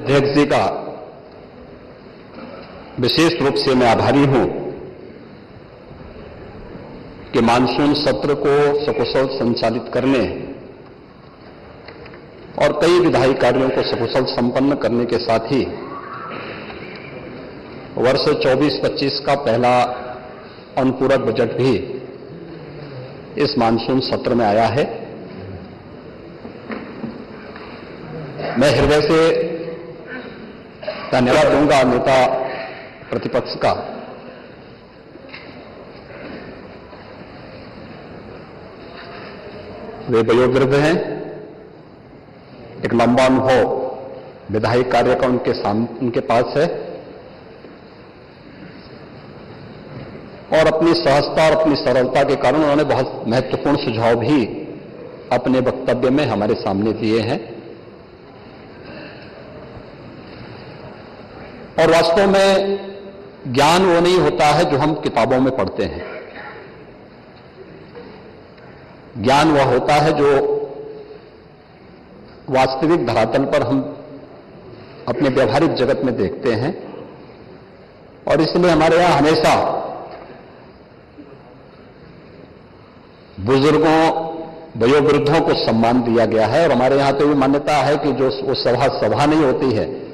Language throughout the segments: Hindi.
अध्यक्ष जी का विशेष रूप से मैं आभारी हूं कि मानसून सत्र को सकुशल संचालित करने और कई विधायी कार्यों को सकुशल संपन्न करने के साथ ही वर्ष 24-25 का पहला अनुपूरक बजट भी इस मानसून सत्र में आया है। मैं हृदय से धन्यवाद दूंगा नेता प्रतिपक्ष का। वे वयोवृद्ध हैं, एक लंबा अनुभव विधायी कार्य का उनके पास है और अपनी सहजता और अपनी सरलता के कारण उन्होंने बहुत महत्वपूर्ण सुझाव भी अपने वक्तव्य में हमारे सामने दिए हैं। और वास्तव में ज्ञान वो नहीं होता है जो हम किताबों में पढ़ते हैं, ज्ञान वह होता है जो वास्तविक धरातल पर हम अपने व्यवहारिक जगत में देखते हैं। और इसलिए हमारे यहां हमेशा बुजुर्गों वयोवृद्धों को सम्मान दिया गया है। और हमारे यहां तो ये मान्यता है कि जो वो सभा नहीं होती है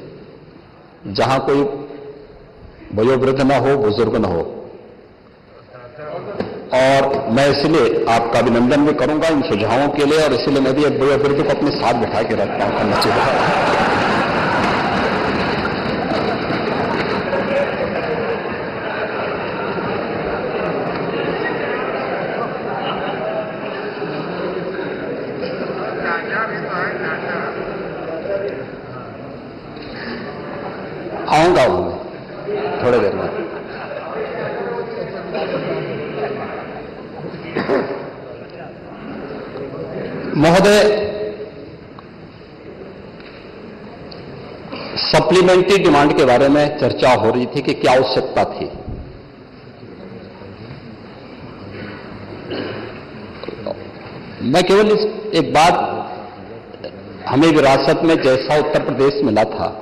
जहां कोई वयोवृद्ध न हो, बुजुर्ग न हो। और मैं इसलिए आपका अभिनंदन भी करूंगा इन सुझावों के लिए, और इसलिए मैं भी एक वयोवृद्ध को अपने साथ बिठा के रखता हूं करना चाहिए। आऊंगा थोड़ी देर में। महोदय, सप्लीमेंट्री डिमांड के बारे में चर्चा हो रही थी कि क्या आवश्यकता थी। मैं केवल एक बात, हमें विरासत में जैसा उत्तर प्रदेश मिला था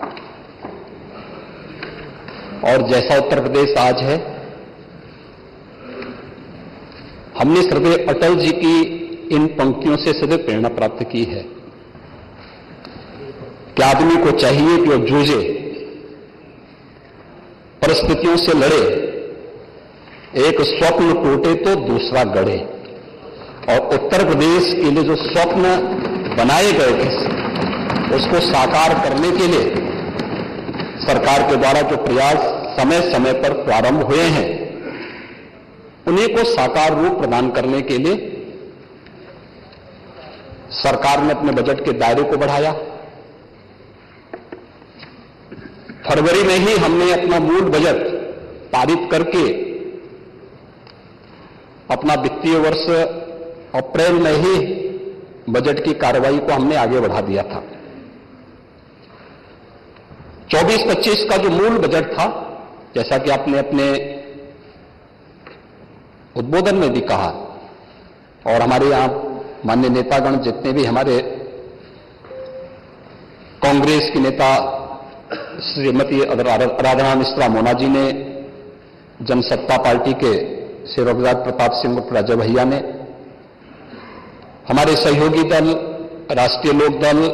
और जैसा उत्तर प्रदेश आज है, हमने श्रद्धेय अटल जी की इन पंक्तियों से सदैव प्रेरणा प्राप्त की है कि आदमी को चाहिए कि वो जूझे, परिस्थितियों से लड़े, एक स्वप्न टूटे तो दूसरा गढ़े। और उत्तर प्रदेश के लिए जो स्वप्न बनाए गए थे उसको साकार करने के लिए सरकार के द्वारा जो प्रयास समय समय पर प्रारंभ हुए हैं, उन्हीं को साकार रूप प्रदान करने के लिए सरकार ने अपने बजट के दायरे को बढ़ाया। फरवरी में ही हमने अपना मूल बजट पारित करके अपना वित्तीय वर्ष अप्रैल में ही बजट की कार्रवाई को हमने आगे बढ़ा दिया था। 24-25 का जो मूल बजट था, जैसा कि आपने अपने उद्बोधन में भी कहा, और हमारे यहां माननीय नेतागण जितने भी हमारे कांग्रेस की नेता श्रीमती आराधना मिश्रा मोना जी ने, जनसत्ता पार्टी के श्री रघुराज प्रताप सिंह राजा भैया ने, हमारे सहयोगी दल राष्ट्रीय लोक दल,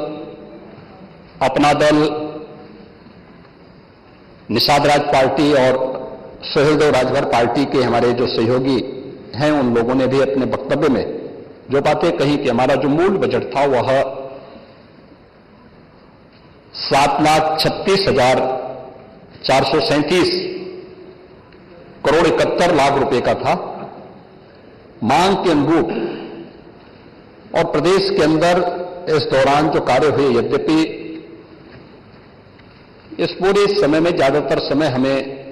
अपना दल, निषाद राज पार्टी और सुहेलदेव राजभर पार्टी के हमारे जो सहयोगी हैं, उन लोगों ने भी अपने वक्तव्य में जो बातें कही कि हमारा जो मूल बजट था वह 7,36,437 करोड़ 71 लाख रुपए का था। मांग के अनुरूप और प्रदेश के अंदर इस दौरान जो कार्य हुए, यद्यपि इस पूरे समय में ज्यादातर समय हमें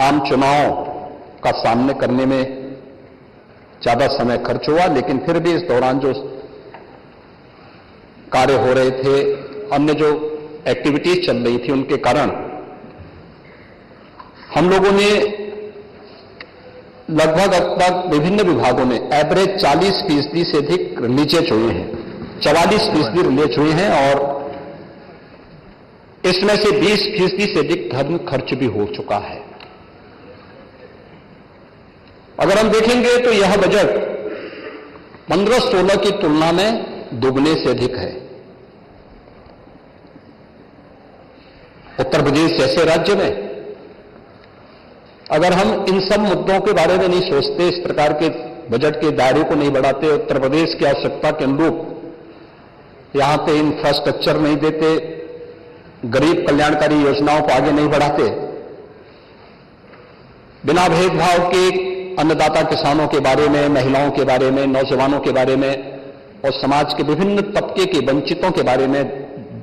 आम चुनाव का सामने करने में ज्यादा समय खर्च हुआ, लेकिन फिर भी इस दौरान जो कार्य हो रहे थे, अन्य जो एक्टिविटीज चल रही थी, उनके कारण हम लोगों ने लगभग विभिन्न विभागों में एवरेज 40% से अधिक रिलीजेज हुए हैं, 44% रिलीज हुए हैं। और इसमें से 20% से अधिक धन खर्च भी हो चुका है। अगर हम देखेंगे तो यह बजट 15-16 की तुलना में दुगने से अधिक है। उत्तर प्रदेश जैसे राज्य में अगर हम इन सब मुद्दों के बारे में नहीं सोचते, इस प्रकार के बजट के दायरे को नहीं बढ़ाते, उत्तर प्रदेश की आवश्यकता के अनुरूप यहां पे इंफ्रास्ट्रक्चर नहीं देते, गरीब कल्याणकारी योजनाओं को आगे नहीं बढ़ाते, बिना भेदभाव के अन्नदाता किसानों के बारे में, महिलाओं के बारे में, नौजवानों के बारे में और समाज के विभिन्न तबके के वंचितों के बारे में,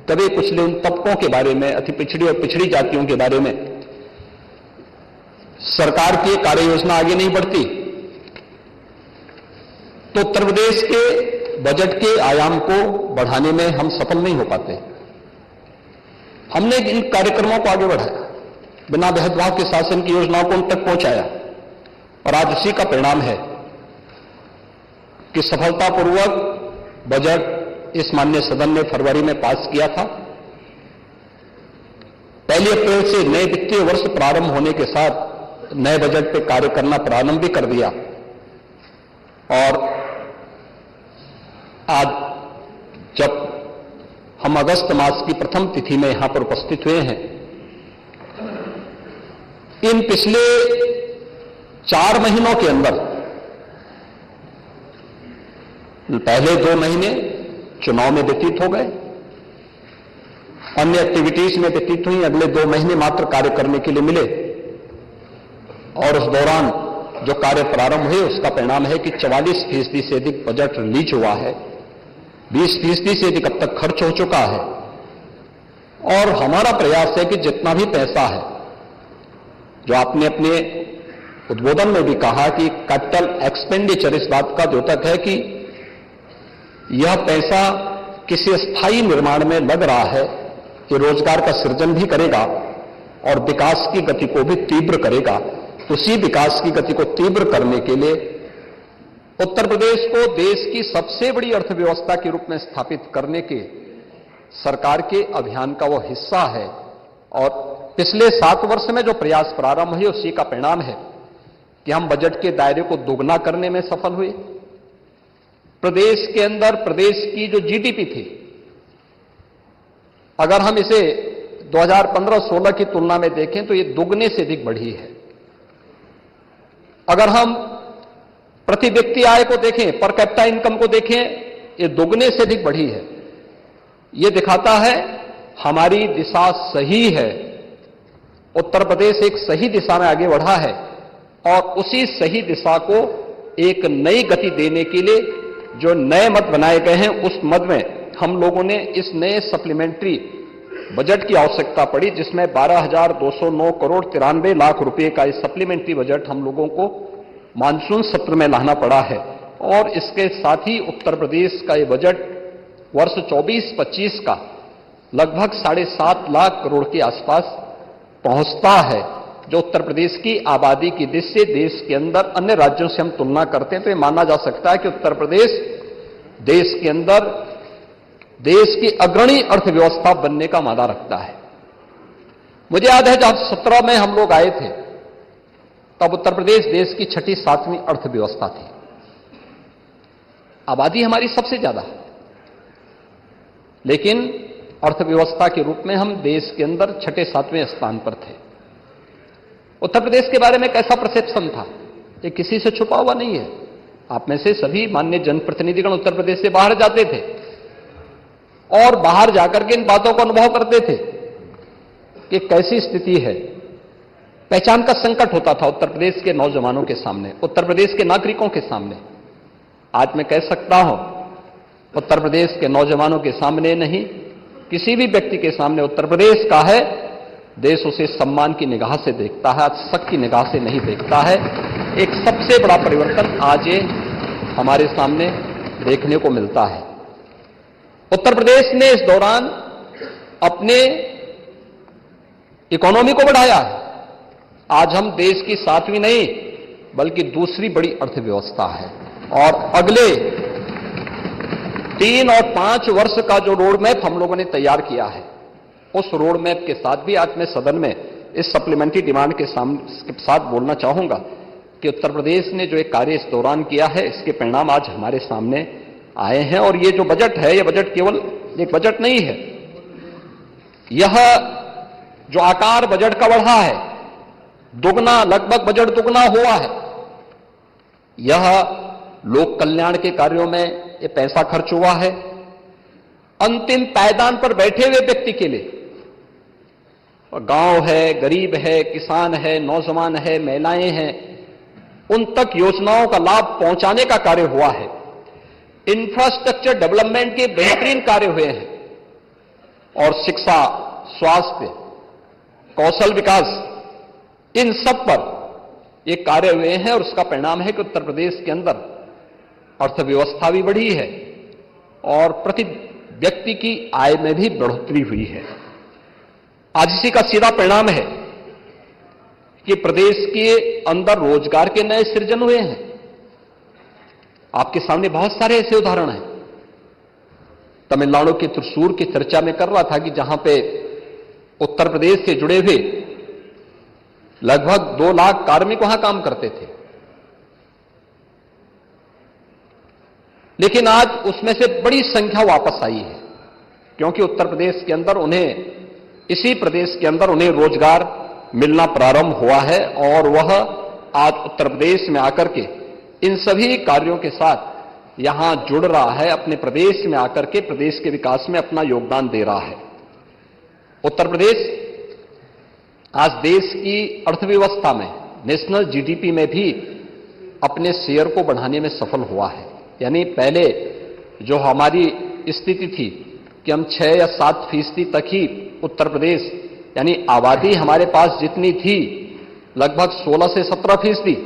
दबे कुचले उन तबकों के बारे में, अति पिछड़ी और पिछड़ी जातियों के बारे में सरकार की कार्य योजना आगे नहीं बढ़ती, तो उत्तर प्रदेश के बजट के आयाम को बढ़ाने में हम सफल नहीं हो पाते। हमने इन कार्यक्रमों को आगे बढ़ाया, बिना भेदभाव के शासन की योजनाओं को उन तक पहुंचाया और आज उसी का परिणाम है कि सफलतापूर्वक बजट इस माननीय सदन ने फरवरी में पास किया था। 1 अप्रैल से नए वित्तीय वर्ष प्रारंभ होने के साथ नए बजट पे कार्य करना प्रारंभ भी कर दिया और आज जब हम अगस्त मास की प्रथम तिथि में यहां पर उपस्थित हुए हैं, इन पिछले 4 महीनों के अंदर पहले 2 महीने चुनाव में व्यतीत हो गए, अन्य एक्टिविटीज में व्यतीत हुई, अगले 2 महीने मात्र कार्य करने के लिए मिले और उस दौरान जो कार्य प्रारंभ हुए उसका परिणाम है कि 44% से अधिक बजट रिलीज हुआ है, 20% से अधिक अब तक खर्च हो चुका है और हमारा प्रयास है कि जितना भी पैसा है, जो आपने अपने उद्बोधन में भी कहा कि कैपिटल एक्सपेंडिचर इस बात का द्योतक है कि यह पैसा किसी स्थायी निर्माण में लग रहा है कि रोजगार का सृजन भी करेगा और विकास की गति को भी तीव्र करेगा। उसी विकास की गति को तीव्र करने के लिए उत्तर प्रदेश को देश की सबसे बड़ी अर्थव्यवस्था के रूप में स्थापित करने के सरकार के अभियान का वो हिस्सा है और पिछले 7 वर्ष में जो प्रयास प्रारंभ हुए उसी का परिणाम है कि हम बजट के दायरे को दोगुना करने में सफल हुए। प्रदेश के अंदर प्रदेश की जो जीडीपी थी, अगर हम इसे 2015-16 की तुलना में देखें तो ये दुगने से अधिक बढ़ी है। अगर हम प्रति व्यक्ति आय को देखें, पर कैपिटा इनकम को देखें, ये दुगने से अधिक बढ़ी है। ये दिखाता है हमारी दिशा सही है, उत्तर प्रदेश एक सही दिशा में आगे बढ़ा है और उसी सही दिशा को एक नई गति देने के लिए जो नए मद बनाए गए हैं, उस मद में हम लोगों ने इस नए सप्लीमेंट्री बजट की आवश्यकता पड़ी, जिसमें 12,209 करोड़ 93 लाख रुपए का इस सप्लीमेंट्री बजट हम लोगों को मानसून सत्र में लाना पड़ा है। और इसके साथ ही उत्तर प्रदेश का ये बजट वर्ष 24-25 का लगभग 7.5 लाख करोड़ के आसपास पहुंचता है, जो उत्तर प्रदेश की आबादी की दृष्टि से देश के अंदर अन्य राज्यों से हम तुलना करते हैं तो ये माना जा सकता है कि उत्तर प्रदेश देश के अंदर देश की अग्रणी अर्थव्यवस्था बनने का मादा रखता है। मुझे याद है जब 17 में हम लोग आए थे तब उत्तर प्रदेश देश की 6ठी-7वीं अर्थव्यवस्था थी। आबादी हमारी सबसे ज्यादा है, लेकिन अर्थव्यवस्था के रूप में हम देश के अंदर 6ठे-7वें स्थान पर थे। उत्तर प्रदेश के बारे में कैसा परसेप्शन था, ये किसी से छुपा हुआ नहीं है। आप में से सभी माननीय जनप्रतिनिधिगण उत्तर प्रदेश से बाहर जाते थे और बाहर जाकर के इन बातों को अनुभव करते थे कि कैसी स्थिति है। पहचान का संकट होता था उत्तर प्रदेश के नौजवानों के सामने, उत्तर प्रदेश के नागरिकों के सामने। आज मैं कह सकता हूं, उत्तर प्रदेश के नौजवानों के सामने नहीं, किसी भी व्यक्ति के सामने उत्तर प्रदेश का है, देश उसे सम्मान की निगाह से देखता है, शक की निगाह से नहीं देखता है। एक सबसे बड़ा परिवर्तन आज ये हमारे सामने देखने को मिलता है। उत्तर प्रदेश ने इस दौरान अपने इकोनॉमी को बढ़ाया है। आज हम देश की 7वीं नहीं बल्कि दूसरी बड़ी अर्थव्यवस्था है और अगले 3 और 5 वर्ष का जो रोड मैप हम लोगों ने तैयार किया है उस रोड मैप के साथ भी आज मैं सदन में इस सप्लीमेंट्री डिमांड के साथ बोलना चाहूंगा कि उत्तर प्रदेश ने जो एक कार्य इस दौरान किया है, इसके परिणाम आज हमारे सामने आए हैं। और ये जो बजट है, ये बजट केवल एक बजट नहीं है, यह जो आकार बजट का बढ़ा है, दुगना, लगभग बजट दुगना हुआ है, यह लोक कल्याण के कार्यों में ये पैसा खर्च हुआ है। अंतिम पायदान पर बैठे हुए व्यक्ति के लिए, गांव है, गरीब है, किसान है, नौजवान है, महिलाएं हैं, उन तक योजनाओं का लाभ पहुंचाने का कार्य हुआ है। इंफ्रास्ट्रक्चर डेवलपमेंट के बेहतरीन कार्य हुए हैं और शिक्षा, स्वास्थ्य, कौशल विकास, इन सब पर ये कार्य हुए हैं और उसका परिणाम है कि उत्तर प्रदेश के अंदर अर्थव्यवस्था भी बढ़ी है और प्रति व्यक्ति की आय में भी बढ़ोतरी हुई है। आज इसी का सीधा परिणाम है कि प्रदेश के अंदर रोजगार के नए सृजन हुए हैं। आपके सामने बहुत सारे ऐसे उदाहरण हैं। तमिलनाडु के त्रिशूर की चर्चा में कर रहा था कि जहां पे उत्तर प्रदेश से जुड़े हुए लगभग 2 लाख कार्मिक वहां काम करते थे, लेकिन आज उसमें से बड़ी संख्या वापस आई है, क्योंकि उत्तर प्रदेश के अंदर उन्हें, इसी प्रदेश के अंदर उन्हें रोजगार मिलना प्रारंभ हुआ है और वह आज उत्तर प्रदेश में आकर के इन सभी कार्यों के साथ यहां जुड़ रहा है, अपने प्रदेश में आकर के प्रदेश के विकास में अपना योगदान दे रहा है। उत्तर प्रदेश आज देश की अर्थव्यवस्था में, नेशनल जीडीपी में भी अपने शेयर को बढ़ाने में सफल हुआ है। यानी पहले जो हमारी स्थिति थी कि हम 6 या 7% तक ही उत्तर प्रदेश, यानी आबादी हमारे पास जितनी थी लगभग 16 से 17%,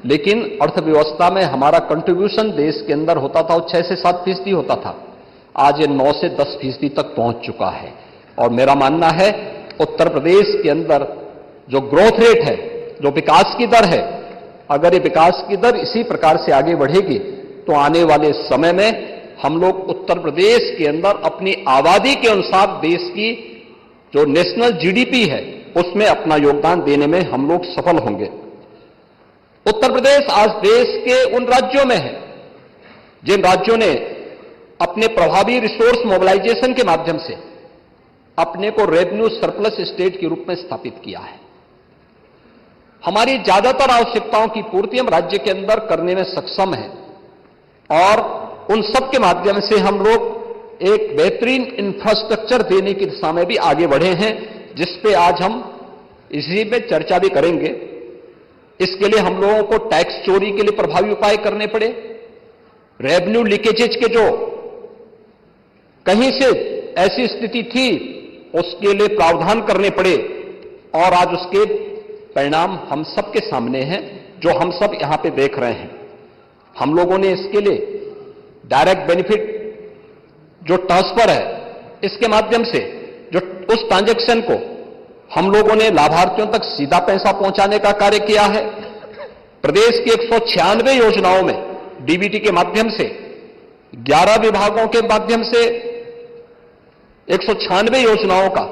लेकिन अर्थव्यवस्था में हमारा कंट्रीब्यूशन देश के अंदर होता था वो 6 से 7% होता था। आज ये 9 से 10% तक पहुंच चुका है और मेरा मानना है उत्तर प्रदेश के अंदर जो ग्रोथ रेट है, जो विकास की दर है, अगर ये विकास की दर इसी प्रकार से आगे बढ़ेगी तो आने वाले समय में हम लोग उत्तर प्रदेश के अंदर अपनी आबादी के अनुसार देश की जो नेशनल जीडीपी है उसमें अपना योगदान देने में हम लोग सफल होंगे। उत्तर प्रदेश आज देश के उन राज्यों में है जिन राज्यों ने अपने प्रभावी रिसोर्स मोबिलाइजेशन के माध्यम से अपने को रेवेन्यू सरप्लस स्टेट के रूप में स्थापित किया है। हमारी ज्यादातर आवश्यकताओं की पूर्ति हम राज्य के अंदर करने में सक्षम हैं और उन सब के माध्यम से हम लोग एक बेहतरीन इंफ्रास्ट्रक्चर देने की दिशा में भी आगे बढ़े हैं, जिस पे आज हम इसी में चर्चा भी करेंगे। इसके लिए हम लोगों को टैक्स चोरी के लिए प्रभावी उपाय करने पड़े, रेवेन्यू लीकेजेज के जो कहीं से ऐसी स्थिति थी उसके लिए प्रावधान करने पड़े और आज उसके परिणाम हम सबके सामने हैं, जो हम सब यहां पे देख रहे हैं। हम लोगों ने इसके लिए डायरेक्ट बेनिफिट जो ट्रांसफर है, इसके माध्यम से जो उस ट्रांजैक्शन को हम लोगों ने लाभार्थियों तक सीधा पैसा पहुंचाने का कार्य किया है। प्रदेश की 196 योजनाओं में डीबीटी के माध्यम से 11 विभागों के माध्यम से 196 योजनाओं का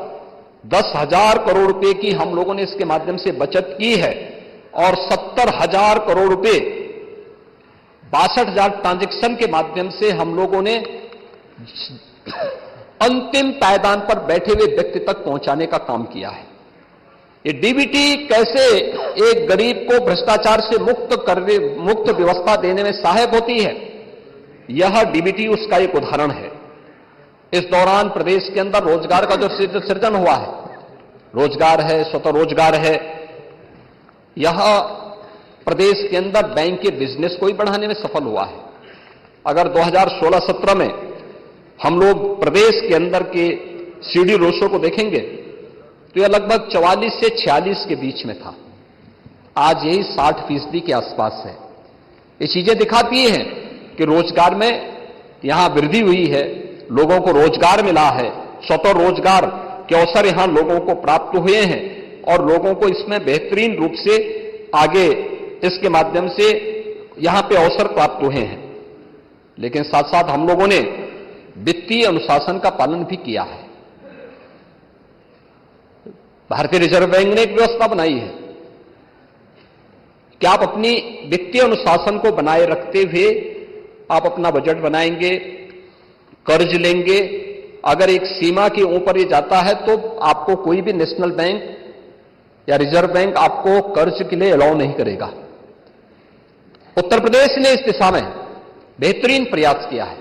10,000 करोड़ रुपए की हम लोगों ने इसके माध्यम से बचत की है और 70,000 करोड़ रुपए 62,000 ट्रांजैक्शन के माध्यम से हम लोगों ने अंतिम पायदान पर बैठे हुए व्यक्ति तक पहुंचाने का काम किया है। ये डीबीटी कैसे एक गरीब को भ्रष्टाचार से मुक्त व्यवस्था देने में सहायक होती है, यह डीबीटी उसका एक उदाहरण है। इस दौरान प्रदेश के अंदर रोजगार का जो सृजन हुआ है, रोजगार है, स्वतः रोजगार है, यह प्रदेश के अंदर बैंक के बिजनेस को ही बढ़ाने में सफल हुआ है। अगर 2016-17 में हम लोग प्रदेश के अंदर के सीडी रोशो को देखेंगे तो यह लगभग 44 से 46 के बीच में था, आज यही 60% के आसपास है। ये चीजें दिखाती हैं कि रोजगार में यहां वृद्धि हुई है, लोगों को रोजगार मिला है, स्वतः रोजगार के अवसर यहां लोगों को प्राप्त हुए हैं और लोगों को इसमें बेहतरीन रूप से आगे इसके माध्यम से यहां पे अवसर प्राप्त हुए हैं। लेकिन साथ साथ हम लोगों ने वित्तीय अनुशासन का पालन भी किया है। भारतीय रिजर्व बैंक ने एक व्यवस्था बनाई है कि आप अपनी वित्तीय अनुशासन को बनाए रखते हुए आप अपना बजट बनाएंगे, कर्ज लेंगे। अगर एक सीमा के ऊपर ये जाता है तो आपको कोई भी नेशनल बैंक या रिजर्व बैंक आपको कर्ज के लिए अलाउ नहीं करेगा। उत्तर प्रदेश ने इस दिशा में बेहतरीन प्रयास किया है।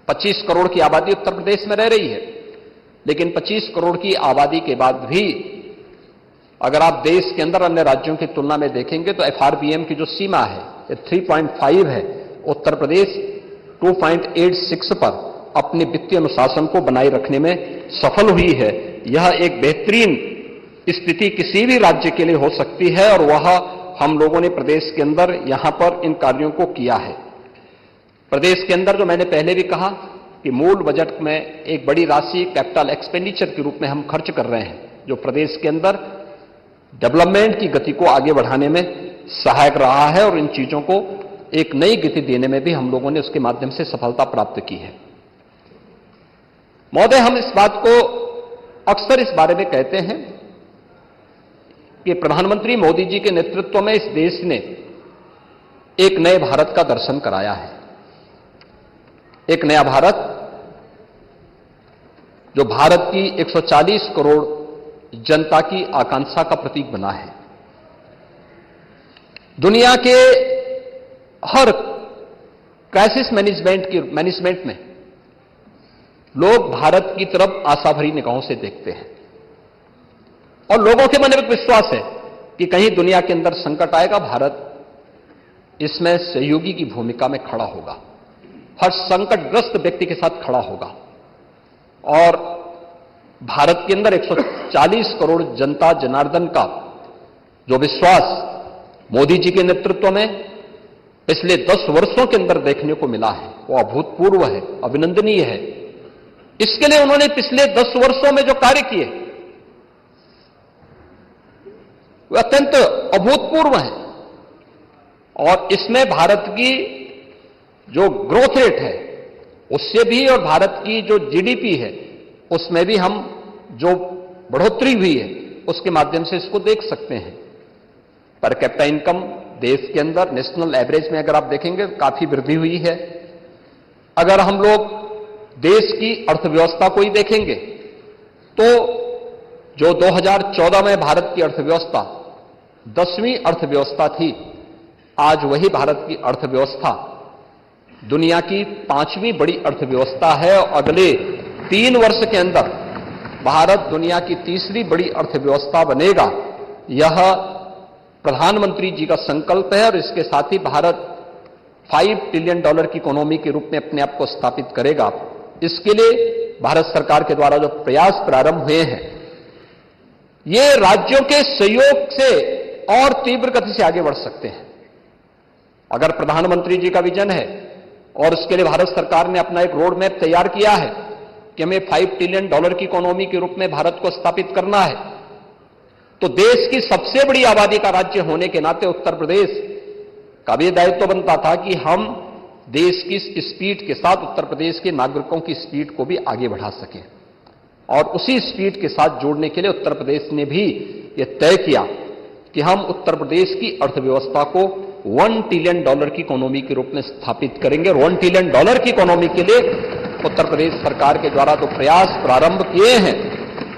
25 करोड़ की आबादी उत्तर प्रदेश में रह रही है, लेकिन 25 करोड़ की आबादी के बाद भी अगर आप देश के अंदर अन्य राज्यों की तुलना में देखेंगे तो एफआरबीएम की जो सीमा है ये 3.5 है। उत्तर प्रदेश 2.86 पर अपने वित्तीय अनुशासन को बनाए रखने में सफल हुई है। यह एक बेहतरीन स्थिति किसी भी राज्य के लिए हो सकती है और वह हम लोगों ने प्रदेश के अंदर यहां पर इन कार्यों को किया है। प्रदेश के अंदर जो मैंने पहले भी कहा कि मूल बजट में एक बड़ी राशि कैपिटल एक्सपेंडिचर के रूप में हम खर्च कर रहे हैं, जो प्रदेश के अंदर डेवलपमेंट की गति को आगे बढ़ाने में सहायक रहा है और इन चीजों को एक नई गति देने में भी हम लोगों ने उसके माध्यम से सफलता प्राप्त की है। महोदय, हम इस बात को अक्सर इस बारे में कहते हैं कि प्रधानमंत्री मोदी जी के नेतृत्व में इस देश ने एक नए भारत का दर्शन कराया है। एक नया भारत जो भारत की 140 करोड़ जनता की आकांक्षा का प्रतीक बना है। दुनिया के हर क्राइसिस मैनेजमेंट में लोग भारत की तरफ आशा भरी निगाहों से देखते हैं और लोगों के मन में विश्वास है कि कहीं दुनिया के अंदर संकट आएगा, भारत इसमें सहयोगी की भूमिका में खड़ा होगा, हर संकटग्रस्त व्यक्ति के साथ खड़ा होगा। और भारत के अंदर 140 करोड़ जनता जनार्दन का जो विश्वास मोदी जी के नेतृत्व में पिछले 10 वर्षों के अंदर देखने को मिला है वो अभूतपूर्व है, अभिनंदनीय है। इसके लिए उन्होंने पिछले 10 वर्षों में जो कार्य किए वे अत्यंत अभूतपूर्व हैं और इसमें भारत की जो ग्रोथ रेट है उससे भी और भारत की जो जीडीपी है उसमें भी हम जो बढ़ोतरी हुई है उसके माध्यम से इसको देख सकते हैं। पर कैपिटा इनकम देश के अंदर नेशनल एवरेज में अगर आप देखेंगे काफी वृद्धि हुई है। अगर हम लोग देश की अर्थव्यवस्था को ही देखेंगे तो जो 2014 में भारत की अर्थव्यवस्था 10वीं अर्थव्यवस्था थी, आज वही भारत की अर्थव्यवस्था दुनिया की 5वीं बड़ी अर्थव्यवस्था है और अगले 3 वर्ष के अंदर भारत दुनिया की 3री बड़ी अर्थव्यवस्था बनेगा। यह प्रधानमंत्री जी का संकल्प है और इसके साथ ही भारत $5 ट्रिलियन की इकोनॉमी के रूप में अपने आप को स्थापित करेगा। इसके लिए भारत सरकार के द्वारा जो प्रयास प्रारंभ हुए हैं ये राज्यों के सहयोग से और तीव्र गति से आगे बढ़ सकते हैं। अगर प्रधानमंत्री जी का विजन है और उसके लिए भारत सरकार ने अपना एक रोड मैप तैयार किया है कि हमें $5 ट्रिलियन की इकोनॉमी के रूप में भारत को स्थापित करना है, तो देश की सबसे बड़ी आबादी का राज्य होने के नाते उत्तर प्रदेश का भी दायित्व बनता था कि हम देश की स्पीड के साथ उत्तर प्रदेश के नागरिकों की स्पीड को भी आगे बढ़ा सकें। और उसी स्पीड के साथ जोड़ने के लिए उत्तर प्रदेश ने भी यह तय किया कि हम उत्तर प्रदेश की अर्थव्यवस्था को $1 ट्रिलियन की इकोनॉमी के रूप में स्थापित करेंगे। और $1 ट्रिलियन की इकोनॉमी के लिए उत्तर प्रदेश सरकार के द्वारा जो प्रयास प्रारंभ किए हैं,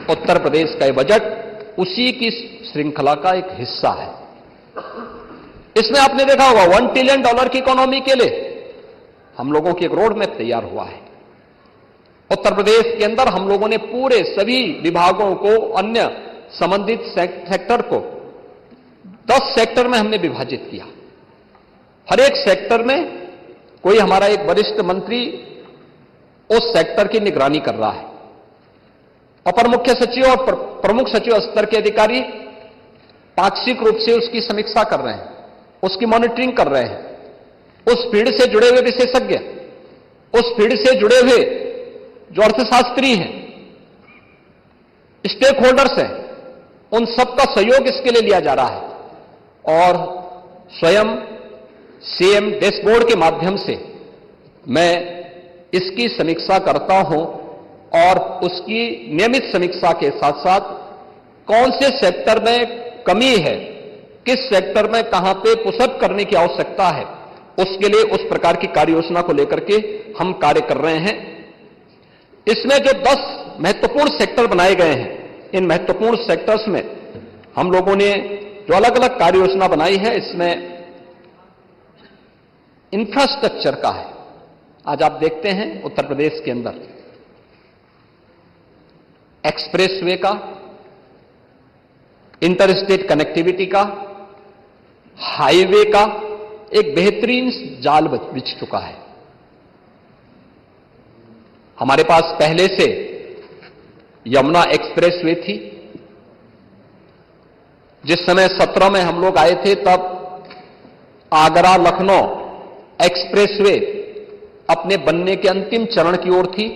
उत्तर प्रदेश का यह बजट उसी की श्रृंखला का एक हिस्सा है। इसमें आपने देखा होगा $1 ट्रिलियन की इकोनॉमी के लिए हम लोगों की एक रोड मैप तैयार हुआ है। उत्तर प्रदेश के अंदर हम लोगों ने पूरे सभी विभागों को, अन्य संबंधित सेक्टर को 10 सेक्टर में हमने विभाजित किया। हर एक सेक्टर में कोई हमारा एक वरिष्ठ मंत्री उस सेक्टर की निगरानी कर रहा है। अपर मुख्य सचिव और प्रमुख सचिव स्तर के अधिकारी पाक्षिक रूप से उसकी समीक्षा कर रहे हैं, उसकी मॉनिटरिंग कर रहे हैं। उस फील्ड से जुड़े हुए विशेषज्ञ, उस फील्ड से जुड़े हुए जो अर्थशास्त्री हैं, स्टेक होल्डर्स हैं, उन सबका सहयोग इसके लिए लिया जा रहा है। और स्वयं सीएम डैशबोर्ड के माध्यम से मैं इसकी समीक्षा करता हूं और उसकी नियमित समीक्षा के साथ साथ कौन से सेक्टर में कमी है, किस सेक्टर में कहां पे पुशअप करने की आवश्यकता है, उसके लिए उस प्रकार की कार्य योजना को लेकर के हम कार्य कर रहे हैं। इसमें जो 10 महत्वपूर्ण सेक्टर बनाए गए हैं, इन महत्वपूर्ण सेक्टर्स में हम लोगों ने जो अलग अलग कार्य योजना बनाई है, इसमें इंफ्रास्ट्रक्चर का है। आज आप देखते हैं उत्तर प्रदेश के अंदर एक्सप्रेसवे का, इंटरस्टेट कनेक्टिविटी का, हाईवे का एक बेहतरीन जाल बिछ चुका है। हमारे पास पहले से यमुना एक्सप्रेसवे थी। जिस समय 17 में हम लोग आए थे, तब आगरा लखनऊ एक्सप्रेसवे अपने बनने के अंतिम चरण की ओर थी।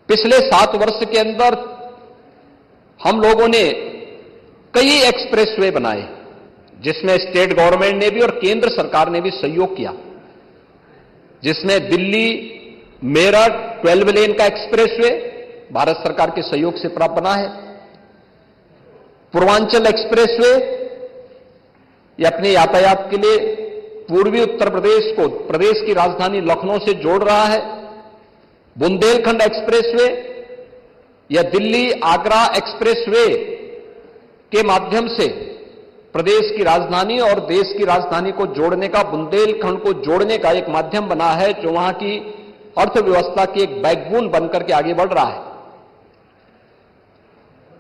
पिछले 7 वर्ष के अंदर हम लोगों ने कई एक्सप्रेसवे बनाए, जिसमें स्टेट गवर्नमेंट ने भी और केंद्र सरकार ने भी सहयोग किया, जिसमें दिल्ली मेरठ 12 लेन का एक्सप्रेसवे भारत सरकार के सहयोग से प्राप्त बना है। पूर्वांचल एक्सप्रेसवे ये अपने यातायात के लिए पूर्वी उत्तर प्रदेश को प्रदेश की राजधानी लखनऊ से जोड़ रहा है। बुंदेलखंड एक्सप्रेसवे या दिल्ली आगरा एक्सप्रेसवे के माध्यम से प्रदेश की राजधानी और देश की राजधानी को जोड़ने का, बुंदेलखंड को जोड़ने का एक माध्यम बना है, जो वहां की अर्थव्यवस्था की एक बैकबोन बनकर के आगे बढ़ रहा है।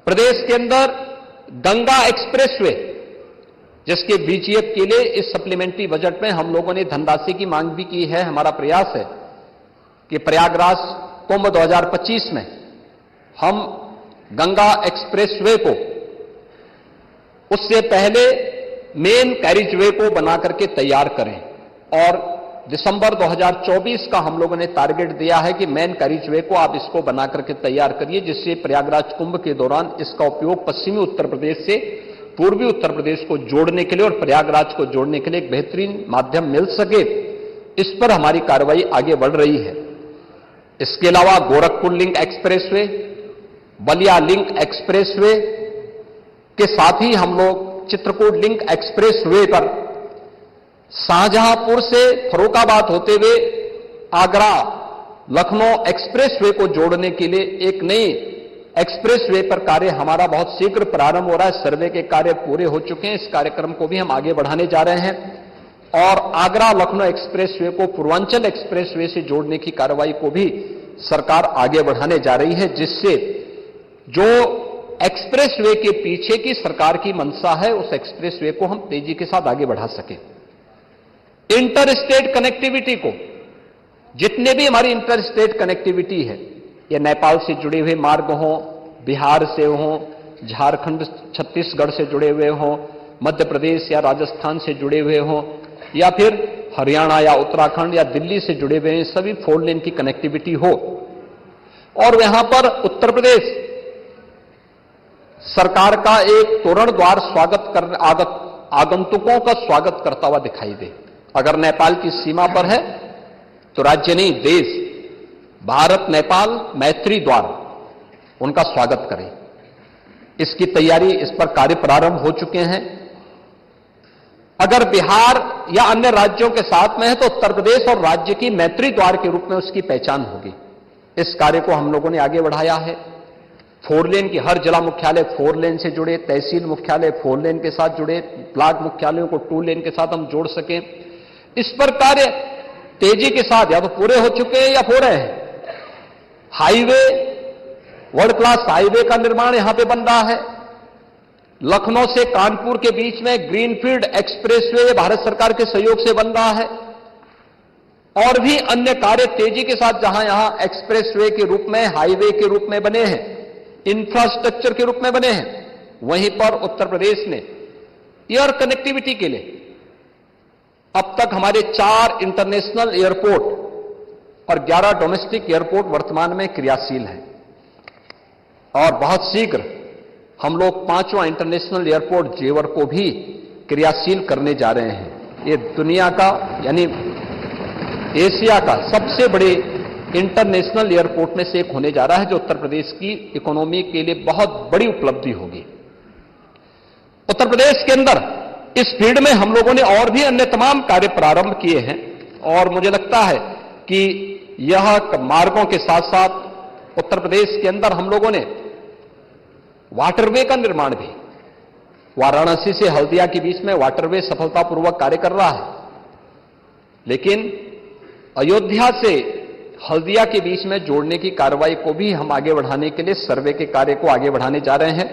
प्रदेश के अंदर गंगा एक्सप्रेसवे, जिसके बीजीएफ के लिए इस सप्लीमेंट्री बजट में हम लोगों ने धनराशि की मांग भी की है। हमारा प्रयास है कि प्रयागराज कुंभ 2025 में हम गंगा एक्सप्रेसवे को उससे पहले मेन कैरिजवे को बना करके तैयार करें, और दिसंबर 2024 का हम लोगों ने टारगेट दिया है कि मेन कैरिजवे को आप इसको बना करके तैयार करिए, जिससे प्रयागराज कुंभ के दौरान इसका उपयोग पश्चिमी उत्तर प्रदेश से पूर्वी उत्तर प्रदेश को जोड़ने के लिए और प्रयागराज को जोड़ने के लिए एक बेहतरीन माध्यम मिल सके। इस पर हमारी कार्रवाई आगे बढ़ रही है। इसके अलावा Gorakhpur link expressway, Ballia link expressway के साथ ही हम लोग चित्रकूट लिंक एक्सप्रेसवे पर शाहजहांपुर से फर्रुखाबाद होते हुए आगरा लखनऊ एक्सप्रेसवे को जोड़ने के लिए एक नई एक्सप्रेसवे पर कार्य हमारा बहुत शीघ्र प्रारंभ हो रहा है। सर्वे के कार्य पूरे हो चुके हैं। इस कार्यक्रम को भी हम आगे बढ़ाने जा रहे हैं, और आगरा लखनऊ एक्सप्रेसवे को पूर्वांचल एक्सप्रेसवे से जोड़ने की कार्रवाई को भी सरकार आगे बढ़ाने जा रही है, जिससे जो एक्सप्रेसवे के पीछे की सरकार की मंशा है, उस एक्सप्रेसवे को हम तेजी के साथ आगे बढ़ा सकें। इंटर स्टेट कनेक्टिविटी को, जितने भी हमारी इंटर स्टेट कनेक्टिविटी है, ये नेपाल से जुड़े हुए मार्ग हों, बिहार से हों, झारखंड छत्तीसगढ़ से जुड़े हुए हों, मध्य प्रदेश या राजस्थान से जुड़े हुए हों, या फिर हरियाणा या उत्तराखंड या दिल्ली से जुड़े हुए हैं, सभी 4 लेन की कनेक्टिविटी हो। और यहां पर उत्तर प्रदेश सरकार का एक तोरण द्वार आगंतुकों का स्वागत करता हुआ दिखाई दे। अगर नेपाल की सीमा पर है तो राज्य नहीं, देश, भारत नेपाल मैत्री द्वार उनका स्वागत करें। इसकी तैयारी, इस पर कार्य प्रारंभ हो चुके हैं। अगर बिहार या अन्य राज्यों के साथ में है तो उत्तर प्रदेश और राज्य की मैत्री द्वार के रूप में उसकी पहचान होगी। इस कार्य को हम लोगों ने आगे बढ़ाया है। 4 लेन की हर जिला मुख्यालय 4 लेन से जुड़े, तहसील मुख्यालय 4 लेन के साथ जुड़े, ब्लॉक मुख्यालयों को 2 लेन के साथ हम जोड़ सकें। इस पर कार्य तेजी के साथ या तो पूरे हो चुके हैं या हो रहे हैं। हाईवे, वर्ल्ड क्लास हाईवे का निर्माण यहां पे बन रहा है। लखनऊ से कानपुर के बीच में ग्रीनफील्ड एक्सप्रेसवे भारत सरकार के सहयोग से बन रहा है। और भी अन्य कार्य तेजी के साथ जहां यहां एक्सप्रेसवे के रूप में, हाईवे के रूप में बने हैं, इंफ्रास्ट्रक्चर के रूप में बने हैं, वहीं पर उत्तर प्रदेश ने एयर कनेक्टिविटी के लिए अब तक हमारे 4 इंटरनेशनल एयरपोर्ट और 11 डोमेस्टिक एयरपोर्ट वर्तमान में क्रियाशील हैं, और बहुत शीघ्र हम लोग 5वां इंटरनेशनल एयरपोर्ट जेवर को भी क्रियाशील करने जा रहे हैं। ये दुनिया का यानी एशिया का सबसे बड़े इंटरनेशनल एयरपोर्ट में से एक होने जा रहा है, जो उत्तर प्रदेश की इकोनॉमी के लिए बहुत बड़ी उपलब्धि होगी। उत्तर प्रदेश के अंदर इस फील्ड में हम लोगों ने और भी अन्य तमाम कार्य प्रारंभ किए हैं और मुझे लगता है कि यह मार्गों के साथ साथ उत्तर प्रदेश के अंदर हम लोगों ने वाटरवे का निर्माण भी, वाराणसी से हल्दिया के बीच में वाटरवे सफलतापूर्वक कार्य कर रहा है, लेकिन अयोध्या से हल्दिया के बीच में जोड़ने की कार्रवाई को भी हम आगे बढ़ाने के लिए सर्वे के कार्य को आगे बढ़ाने जा रहे हैं।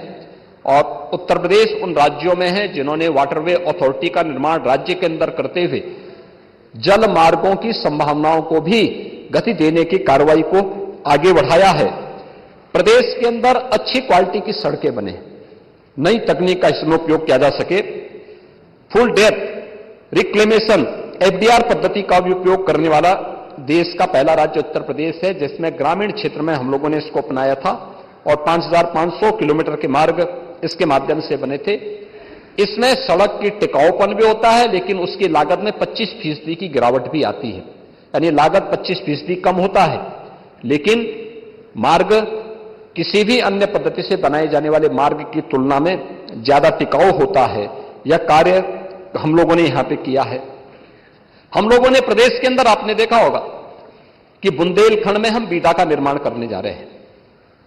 और उत्तर प्रदेश उन राज्यों में है जिन्होंने वाटरवे अथॉरिटी का निर्माण राज्य के अंदर करते हुए जल मार्गों की संभावनाओं को भी गति देने की कार्रवाई को आगे बढ़ाया है। प्रदेश के अंदर अच्छी क्वालिटी की सड़कें बने, नई तकनीक का इसमें उपयोग किया जा सके, फुल डेप्थ रिक्लेमेशन एफडीआर पद्धति का भी उपयोग करने वाला देश का पहला राज्य उत्तर प्रदेश है, जिसमें ग्रामीण क्षेत्र में हम लोगों ने इसको अपनाया था और 5,500 किलोमीटर के मार्ग इसके माध्यम से बने थे। इसमें सड़क की टिकाऊपन भी होता है, लेकिन उसकी लागत में 25% की गिरावट भी आती है, यानी लागत 25% कम होता है, लेकिन मार्ग किसी भी अन्य पद्धति से बनाए जाने वाले मार्ग की तुलना में ज्यादा टिकाऊ होता है। यह कार्य हम लोगों ने यहां पे किया है। हम लोगों ने प्रदेश के अंदर आपने देखा होगा कि बुंदेलखंड में हम बीडा का निर्माण करने जा रहे हैं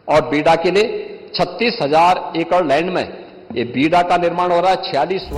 और बीडा के लिए 36,000 एकड़ लैंड में ये बीडा का निर्माण हो रहा है। 46